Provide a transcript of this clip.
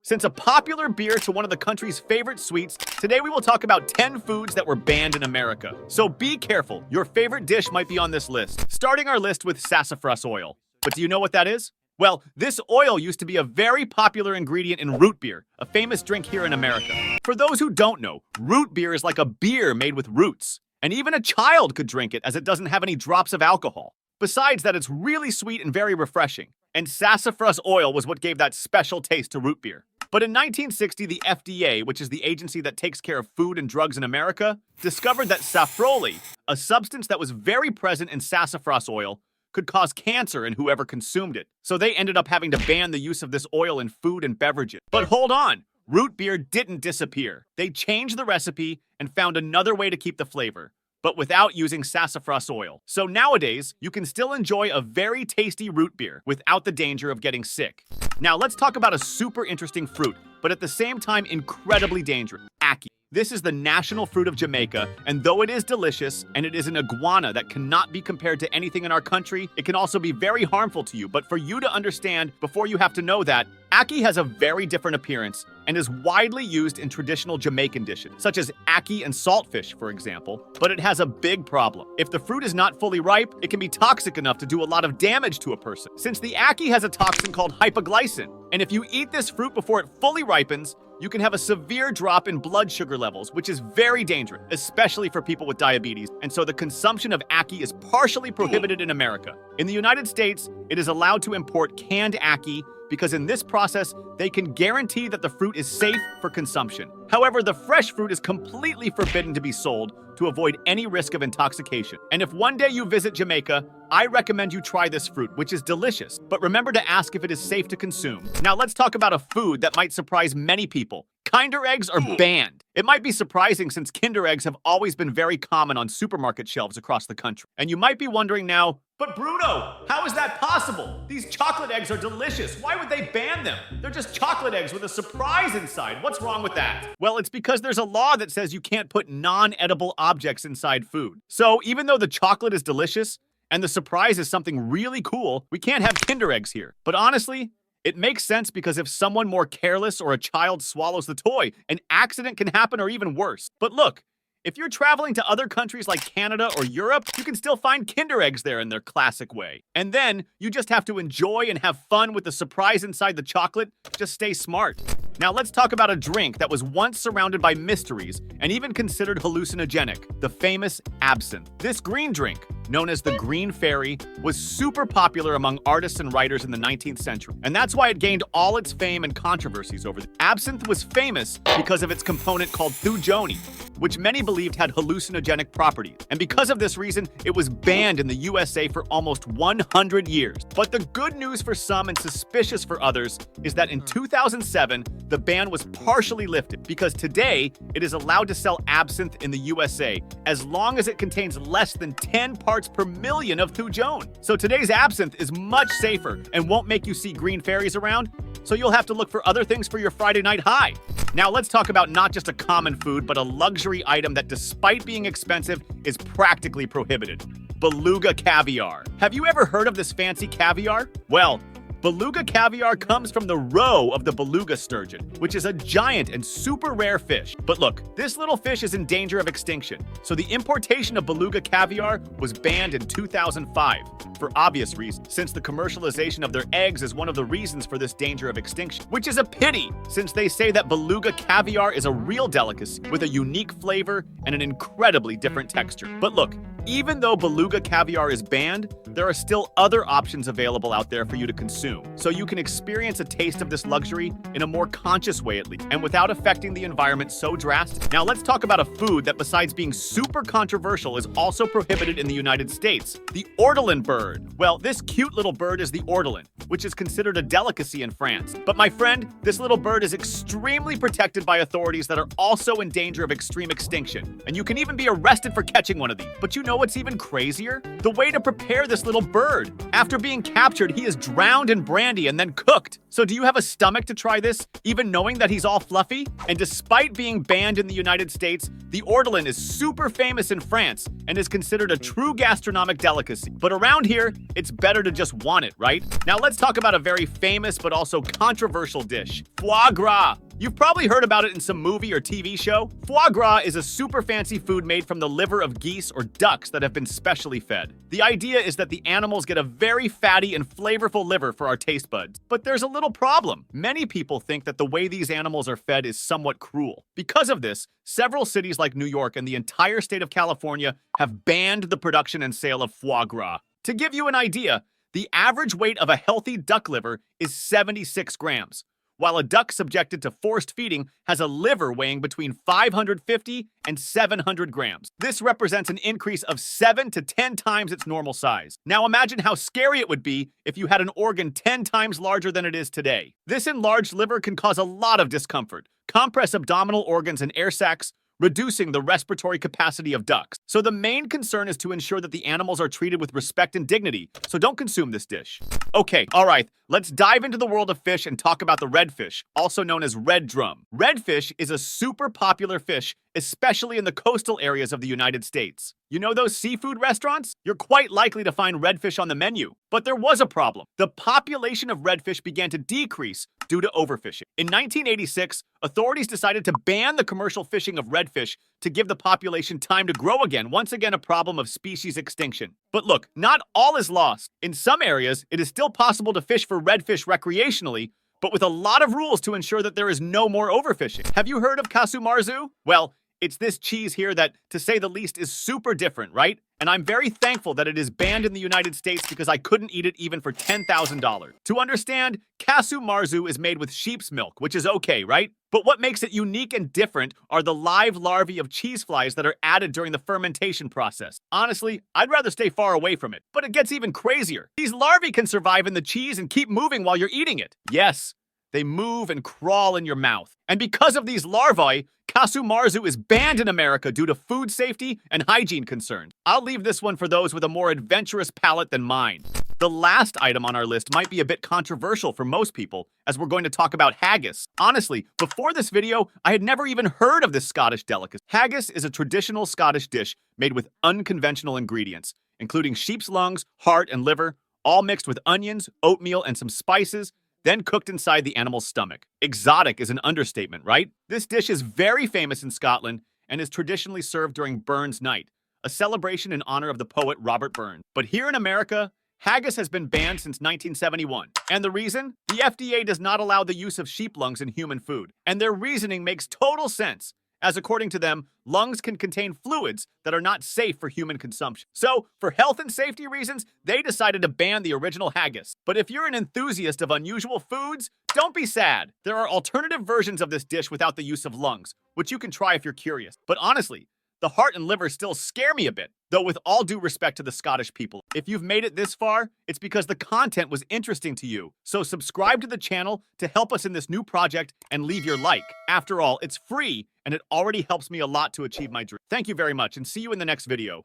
Since a popular beer to one of the country's favorite sweets, today we will talk about 10 foods that were banned in America. So be careful, your favorite dish might be on this list. Starting our list with sassafras oil. But do you know what that is? Well, this oil used to be a very popular ingredient in root beer, a famous drink here in America. For those who don't know, root beer is like a beer made with roots. And even a child could drink it as it doesn't have any drops of alcohol. Besides that, it's really sweet and very refreshing. And sassafras oil was what gave that special taste to root beer. But in 1960, the FDA, which is the agency that takes care of food and drugs in America, discovered that safrole, a substance that was very present in sassafras oil, could cause cancer in whoever consumed it. So they ended up having to ban the use of this oil in food and beverages. But hold on, root beer didn't disappear. They changed the recipe and found another way to keep the flavor, but without using sassafras oil. So nowadays, you can still enjoy a very tasty root beer without the danger of getting sick. Now let's talk about a super interesting fruit, but at the same time incredibly dangerous, ackee. This is the national fruit of Jamaica, and though it is delicious, and it is an iguana that cannot be compared to anything in our country, it can also be very harmful to you. But for you to understand, before you have to know that, ackee has a very different appearance and is widely used in traditional Jamaican dishes, such as ackee and saltfish, for example. But it has a big problem. If the fruit is not fully ripe, it can be toxic enough to do a lot of damage to a person, since the ackee has a toxin called hypoglycin. And if you eat this fruit before it fully ripens, you can have a severe drop in blood sugar levels, which is very dangerous, especially for people with diabetes. And so the consumption of ackee is partially prohibited in America. In the United States, it is allowed to import canned ackee because in this process, they can guarantee that the fruit is safe for consumption. However, the fresh fruit is completely forbidden to be sold to avoid any risk of intoxication. And if one day you visit Jamaica, I recommend you try this fruit, which is delicious, but remember to ask if it is safe to consume. Now let's talk about a food that might surprise many people. Kinder eggs are banned. It might be surprising since Kinder eggs have always been very common on supermarket shelves across the country. And you might be wondering now, but Bruno, how is that possible? These chocolate eggs are delicious. Why would they ban them? They're just chocolate eggs with a surprise inside. What's wrong with that? Well, it's because there's a law that says you can't put non-edible objects inside food. So even though the chocolate is delicious and the surprise is something really cool, we can't have Kinder eggs here. But honestly, it makes sense because if someone more careless or a child swallows the toy, an accident can happen or even worse. But look, if you're traveling to other countries like Canada or Europe, you can still find Kinder eggs there in their classic way. And then you just have to enjoy and have fun with the surprise inside the chocolate. Just stay smart. Now let's talk about a drink that was once surrounded by mysteries and even considered hallucinogenic, the famous absinthe. This green drink, known as the Green Fairy, was super popular among artists and writers in the 19th century. And that's why it gained all its fame and controversies over it. Absinthe was famous because of its component called thujoni, which many believed had hallucinogenic properties. And because of this reason, it was banned in the USA for almost 100 years. But the good news for some and suspicious for others is that in 2007, the ban was partially lifted because today it is allowed to sell absinthe in the USA as long as it contains less than 10 parts per million of thujone. So today's absinthe is much safer and won't make you see green fairies around, so you'll have to look for other things for your Friday night high. Now let's talk about not just a common food, but a luxury item that despite being expensive is practically prohibited. Beluga caviar. Have you ever heard of this fancy caviar? Well, beluga caviar comes from the roe of the beluga sturgeon, which is a giant and super rare fish. But look, this little fish is in danger of extinction, so the importation of beluga caviar was banned in 2005, for obvious reasons, since the commercialization of their eggs is one of the reasons for this danger of extinction, which is a pity, since they say that beluga caviar is a real delicacy with a unique flavor and an incredibly different texture. But look, even though beluga caviar is banned, there are still other options available out there for you to consume. So you can experience a taste of this luxury in a more conscious way at least, and without affecting the environment so drastic. Now let's talk about a food that besides being super controversial is also prohibited in the United States, the ortolan bird. Well, this cute little bird is the ortolan, which is considered a delicacy in France. But my friend, this little bird is extremely protected by authorities that are also in danger of extreme extinction. And you can even be arrested for catching one of these. But you know what's even crazier? The way to prepare this little bird. After being captured, he is drowned in brandy and then cooked. So do you have a stomach to try this, even knowing that he's all fluffy? And despite being banned in the United States, the ortolan is super famous in France and is considered a true gastronomic delicacy. But around here, it's better to just want it, right? Now let's talk about a very famous but also controversial dish, foie gras. You've probably heard about it in some movie or TV show. Foie gras is a super fancy food made from the liver of geese or ducks that have been specially fed. The idea is that the animals get a very fatty and flavorful liver for our taste buds. But there's a little problem. Many people think that the way these animals are fed is somewhat cruel. Because of this, several cities like New York and the entire state of California have banned the production and sale of foie gras. To give you an idea, the average weight of a healthy duck liver is 76 grams. While a duck subjected to forced feeding has a liver weighing between 550 and 700 grams. This represents an increase of 7 to 10 times its normal size. Now imagine how scary it would be if you had an organ 10 times larger than it is today. This enlarged liver can cause a lot of discomfort, compress abdominal organs and air sacs, reducing the respiratory capacity of ducks. So the main concern is to ensure that the animals are treated with respect and dignity, so don't consume this dish. Okay, alright, let's dive into the world of fish and talk about the redfish, also known as red drum. Redfish is a super popular fish, especially in the coastal areas of the United States. You know those seafood restaurants? You're quite likely to find redfish on the menu. But there was a problem. The population of redfish began to decrease due to overfishing. In 1986, authorities decided to ban the commercial fishing of redfish to give the population time to grow again, once again a problem of species extinction. But look, not all is lost. In some areas, it is still possible to fish for redfish recreationally, but with a lot of rules to ensure that there is no more overfishing. Have you heard of casu marzu? Well, it's this cheese here that, to say the least, is super different, right? And I'm very thankful that it is banned in the United States because I couldn't eat it even for $10,000. To understand, casu marzu is made with sheep's milk, which is okay, right? But what makes it unique and different are the live larvae of cheese flies that are added during the fermentation process. Honestly, I'd rather stay far away from it. But it gets even crazier. These larvae can survive in the cheese and keep moving while you're eating it. Yes, they move and crawl in your mouth. And because of these larvae, casu marzu is banned in America due to food safety and hygiene concerns. I'll leave this one for those with a more adventurous palate than mine. The last item on our list might be a bit controversial for most people, as we're going to talk about haggis. Honestly, before this video, I had never even heard of this Scottish delicacy. Haggis is a traditional Scottish dish made with unconventional ingredients, including sheep's lungs, heart, and liver, all mixed with onions, oatmeal, and some spices, then cooked inside the animal's stomach. Exotic is an understatement, right? This dish is very famous in Scotland and is traditionally served during Burns Night, a celebration in honor of the poet Robert Burns. But here in America, haggis has been banned since 1971. And the reason? The FDA does not allow the use of sheep lungs in human food. And their reasoning makes total sense, as according to them, lungs can contain fluids that are not safe for human consumption. So, for health and safety reasons, they decided to ban the original haggis. But if you're an enthusiast of unusual foods, don't be sad. There are alternative versions of this dish without the use of lungs, which you can try if you're curious. But honestly, the heart and liver still scare me a bit, though with all due respect to the Scottish people. If you've made it this far, it's because the content was interesting to you. So subscribe to the channel to help us in this new project and leave your like. After all, it's free and it already helps me a lot to achieve my dream. Thank you very much and see you in the next video.